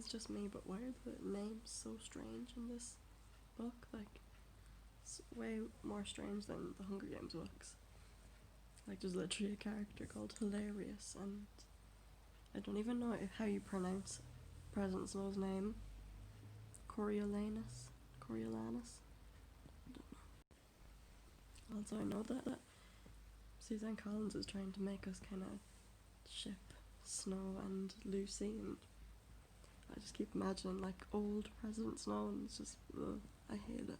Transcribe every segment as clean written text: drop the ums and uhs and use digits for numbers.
it's just me, but why are the names so strange in this book? Like, it's way more strange than the Hunger Games books. Like, there's literally a character called Hilarious, and I don't even know how you pronounce President Snow's name. Coriolanus? Coriolanus? I don't know. Also, I know that Suzanne Collins is trying to make us kind of ship Snow and Lucy, and I just keep imagining like old President Snow, and it's just, ugh, I hate it.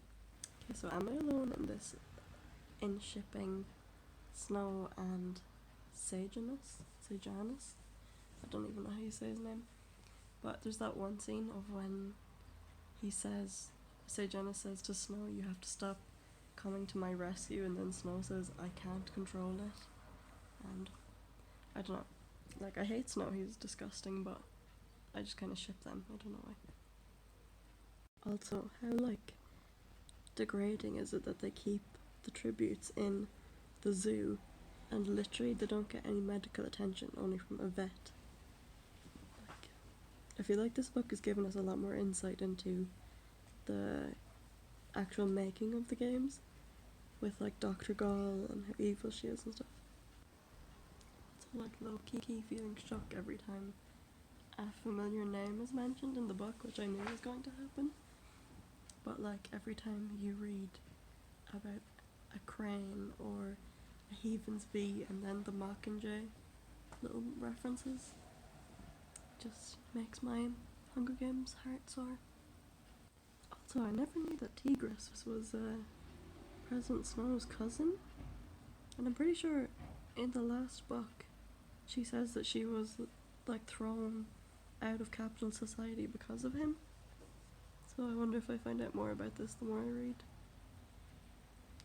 Okay, so am I alone in this, in shipping Snow and Sejanus? Sejanus? I don't even know how you say his name. But there's that one scene of when he says, Sejanus says to Snow, you have to stop coming to my rescue, and then Snow says, I can't control it. And I don't know. Like, I hate Snow, he's disgusting, but I just kind of ship them. I don't know why. Also, how, like, degrading is it that they keep the tributes in the zoo and literally they don't get any medical attention, only from a vet? Like, I feel like this book has given us a lot more insight into the actual making of the games, with like Dr. Gall and how evil she is and stuff. So like low-key feeling shock every time a familiar name is mentioned in the book, which I knew was going to happen. But like every time you read about a crane or a Heavens bee and then the Mockingjay little references, just makes my Hunger Games heart sore. Also, I never knew that Tigris was President Snow's cousin, and I'm pretty sure in the last book she says that she was like thrown out of capital society because of him. So I wonder if I find out more about this the more I read.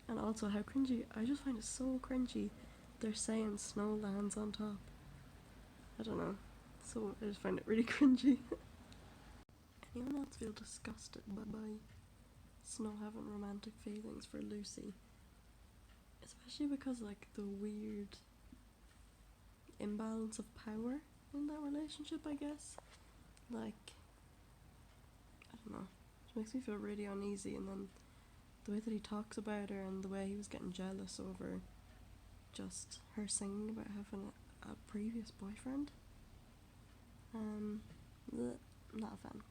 And also how cringy, I just find it so cringy they're saying Snow lands on top. I don't know, so I just find it really cringy. Anyone else feel disgusted by Snow having romantic feelings for Lucy? Especially because like the weird imbalance of power in that relationship, I guess. Like, I don't know, it makes me feel really uneasy, and then the way that he talks about her and the way he was getting jealous over just her singing about having a previous boyfriend. Not a fan.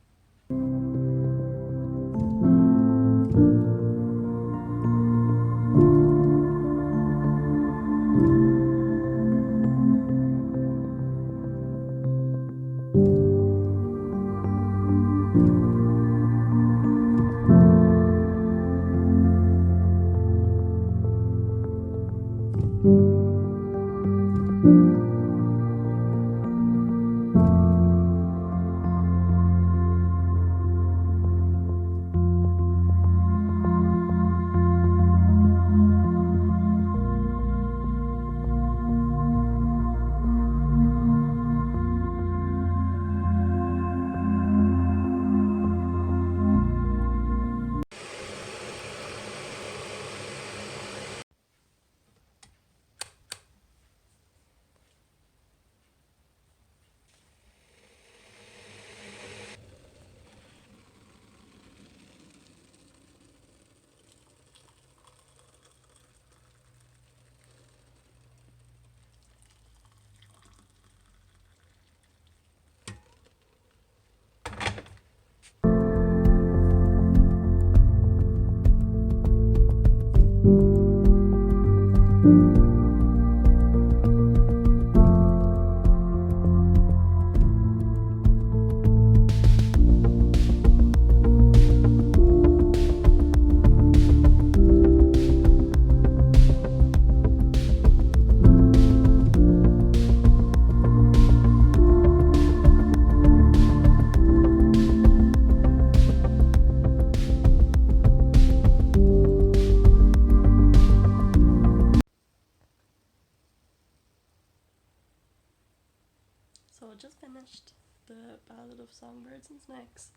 So I just finished the Ballad of Songbirds and Snakes.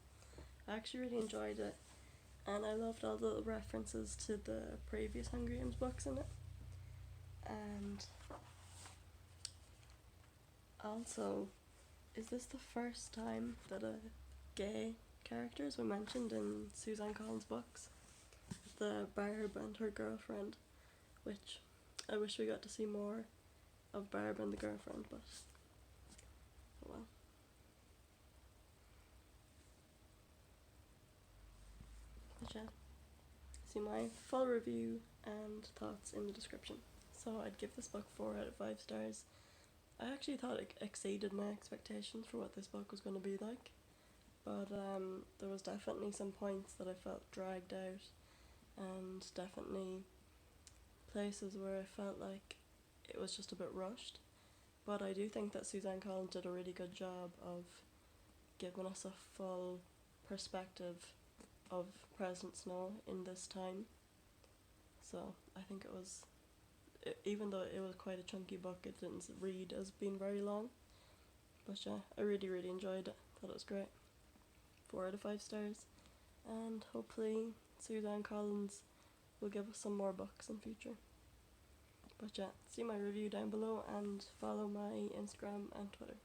I actually really enjoyed it, and I loved all the little references to the previous Hunger Games books in it. And also, is this the first time that a gay characters were mentioned in Suzanne Collins' books. The Barb and her girlfriend, which I wish we got to see more of Barb and the girlfriend, but oh well. But yeah, see my full review and thoughts in the description. So I'd give this book 4 out of 5 stars. I actually thought it exceeded my expectations for what this book was going to be like, but there was definitely some points that I felt dragged out, and definitely places where I felt like it was just a bit rushed. But I do think that Suzanne Collins did a really good job of giving us a full perspective of President Snow in this time. So I think it was, even though it was quite a chunky book, it didn't read as being very long. But yeah, I really, really enjoyed it. Thought it was great. 4 out of 5 stars. And hopefully Suzanne Collins will give us some more books in future. But yeah, see my review down below and follow my Instagram and Twitter.